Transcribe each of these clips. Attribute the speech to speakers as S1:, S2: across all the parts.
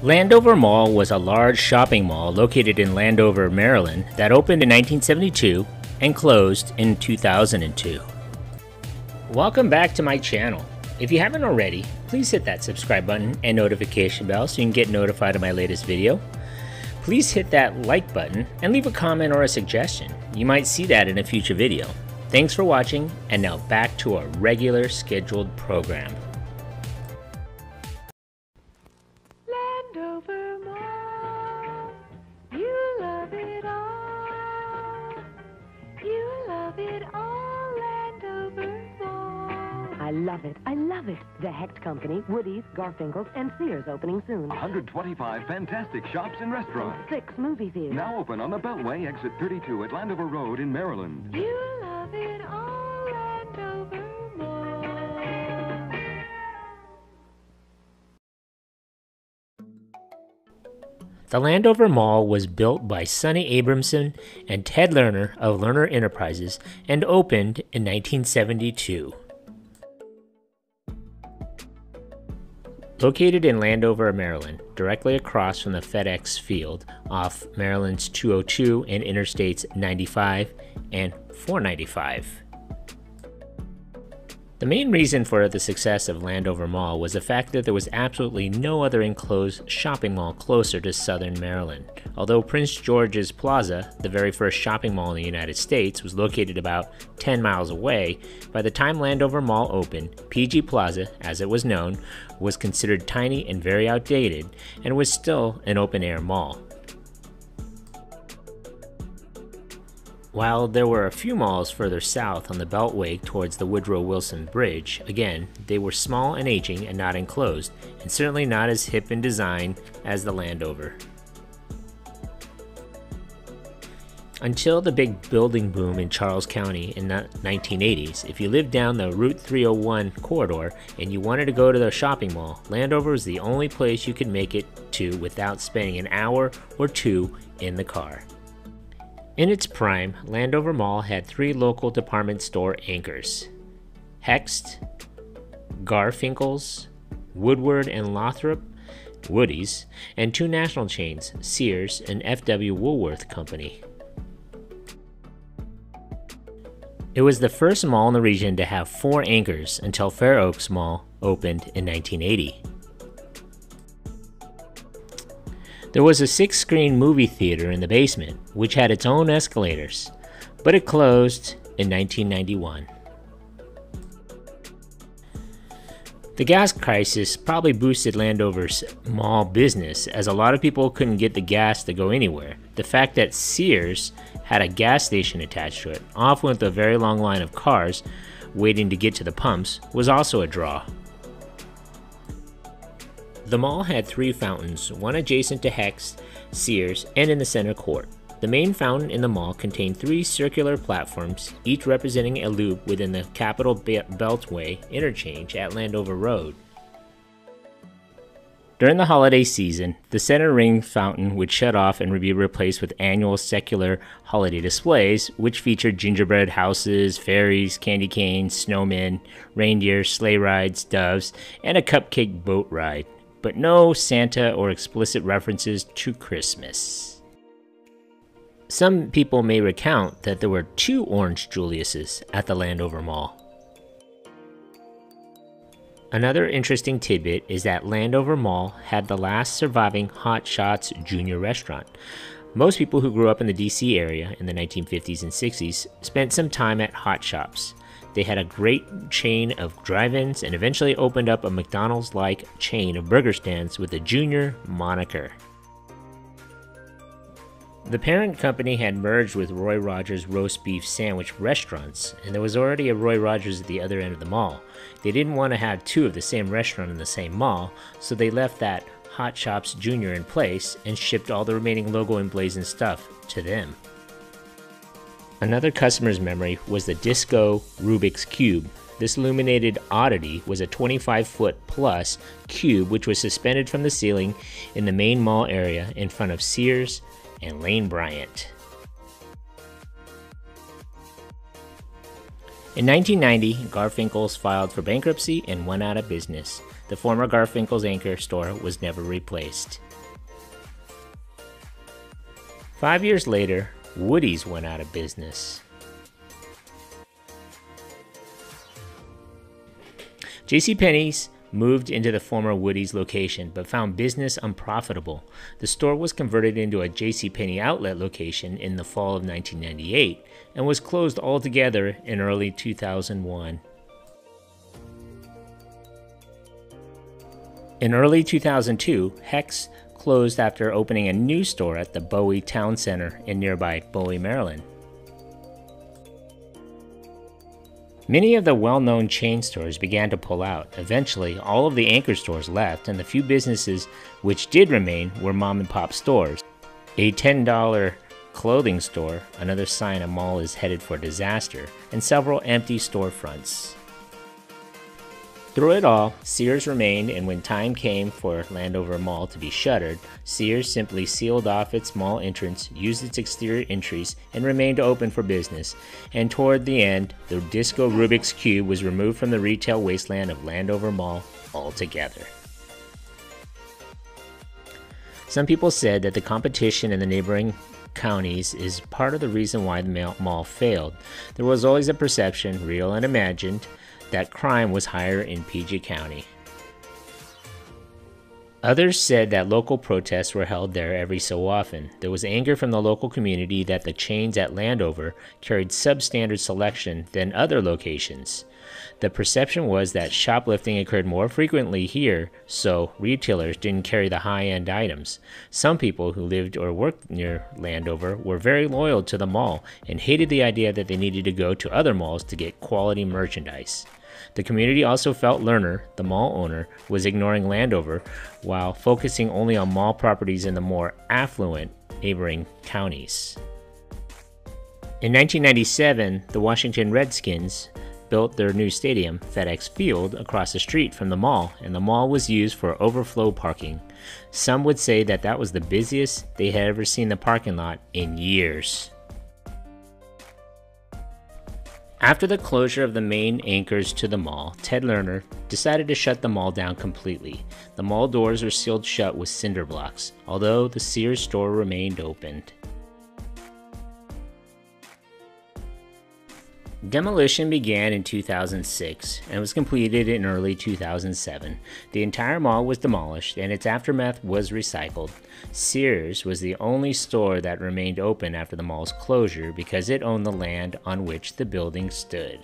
S1: Landover Mall was a large shopping mall located in Landover, Maryland that opened in 1972 and closed in 2002. Welcome back to my channel. If you haven't already, please hit that subscribe button and notification bell so you can get notified of my latest video. Please hit that like button and leave a comment or a suggestion. You might see that in a future video. Thanks for watching, and now back to our regular scheduled program.
S2: Landover Mall, you love it all. You love it all, Landover Mall.
S3: I love it. I love it. The Hecht Company, Woody's, Garfinkel's, and Sears opening soon.
S4: 125 fantastic shops and restaurants.
S3: 6 movie theaters.
S4: Now open on the Beltway, exit 32 at Landover Road in Maryland.
S2: You love it all, Landover Mall.
S1: The Landover Mall was built by Sonny Abramson and Ted Lerner of Lerner Enterprises and opened in 1972. Located in Landover, Maryland, directly across from the FedEx field off Maryland's 202 and Interstates 95 and 495. The main reason for the success of Landover Mall was the fact that there was absolutely no other enclosed shopping mall closer to southern Maryland. Although Prince George's Plaza, the very first shopping mall in the United States, was located about 10 miles away, by the time Landover Mall opened, PG Plaza, as it was known, was considered tiny and very outdated, and was still an open-air mall. While there were a few malls further south on the Beltway towards the Woodrow Wilson Bridge, again, they were small and aging and not enclosed, and certainly not as hip in design as the Landover. Until the big building boom in Charles County in the 1980s, if you lived down the Route 301 corridor and you wanted to go to the shopping mall, Landover was the only place you could make it to without spending an hour or two in the car. In its prime, Landover Mall had 3 local department store anchors: Hecht, Garfinkel's, Woodward and Lothrop, Woody's, and 2 national chains, Sears and F.W. Woolworth Company. It was the first mall in the region to have 4 anchors until Fair Oaks Mall opened in 1980. There was a 6-screen movie theater in the basement, which had its own escalators, but it closed in 1991. The gas crisis probably boosted Landover's mall business, as a lot of people couldn't get the gas to go anywhere. The fact that Sears had a gas station attached to it, often with a very long line of cars waiting to get to the pumps, was also a draw. The mall had 3 fountains, one adjacent to Hecht's, Sears, and in the center court. The main fountain in the mall contained 3 circular platforms, each representing a loop within the Capitol Beltway interchange at Landover Road. During the holiday season, the center ring fountain would shut off and be replaced with annual secular holiday displays, which featured gingerbread houses, fairies, candy canes, snowmen, reindeer, sleigh rides, doves, and a cupcake boat ride, but no Santa or explicit references to Christmas. Some people may recount that there were 2 Orange Juliuses at the Landover Mall. Another interesting tidbit is that Landover Mall had the last surviving Hot Shots Jr. restaurant. Most people who grew up in the DC area in the 1950s and 60s spent some time at Hot Shops. They had a great chain of drive-ins and eventually opened up a McDonald's-like chain of burger stands with a Junior moniker. The parent company had merged with Roy Rogers Roast Beef Sandwich Restaurants, and there was already a Roy Rogers at the other end of the mall. They didn't want to have 2 of the same restaurant in the same mall, so they left that Hot Shops Jr. in place and shipped all the remaining logo emblazoned stuff to them. Another customer's memory was the Disco Rubik's Cube. This illuminated oddity was a 25-foot plus cube which was suspended from the ceiling in the main mall area in front of Sears and Lane Bryant. In 1990, Garfinkel's filed for bankruptcy and went out of business. The former Garfinkel's anchor store was never replaced. 5 years later, Woody's went out of business. JCPenney's moved into the former Woody's location, but found business unprofitable. The store was converted into a JCPenney outlet location in the fall of 1998 and was closed altogether in early 2001. In early 2002, Hecht's closed after opening a new store at the Bowie Town Center in nearby Bowie, Maryland. Many of the well-known chain stores began to pull out. Eventually, all of the anchor stores left, and the few businesses which did remain were mom-and-pop stores. A $10 clothing store, another sign a mall is headed for disaster, and several empty storefronts. Through it all, Sears remained, and when time came for Landover Mall to be shuttered, Sears simply sealed off its mall entrance, used its exterior entries, and remained open for business. And toward the end, the Disco Rubik's Cube was removed from the retail wasteland of Landover Mall altogether. Some people said that the competition in the neighboring counties is part of the reason why the mall failed. There was always a perception, real and imagined, that crime was higher in PG County. Others said that local protests were held there every so often. There was anger from the local community that the chains at Landover carried substandard selection than other locations. The perception was that shoplifting occurred more frequently here, so retailers didn't carry the high-end items. Some people who lived or worked near Landover were very loyal to the mall and hated the idea that they needed to go to other malls to get quality merchandise. The community also felt Lerner, the mall owner, was ignoring Landover while focusing only on mall properties in the more affluent neighboring counties. In 1997, the Washington Redskins built their new stadium, FedEx Field, across the street from the mall, and the mall was used for overflow parking. Some would say that that was the busiest they had ever seen the parking lot in years. After the closure of the main anchors to the mall, Ted Lerner decided to shut the mall down completely. The mall doors were sealed shut with cinder blocks, although the Sears store remained open. Demolition began in 2006 and was completed in early 2007. The entire mall was demolished and its aftermath was recycled. Sears was the only store that remained open after the mall's closure because it owned the land on which the building stood.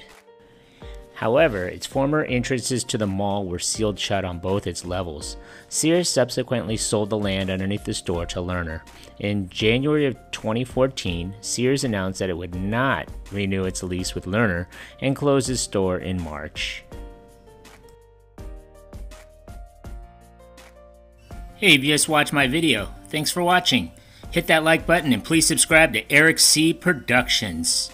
S1: However, its former entrances to the mall were sealed shut on both its levels. Sears subsequently sold the land underneath the store to Lerner. In January of 2014, Sears announced that it would not renew its lease with Lerner and close its store in March. Hey, if you just watched my video, thanks for watching. Hit that like button and please subscribe to Eric C. Productions.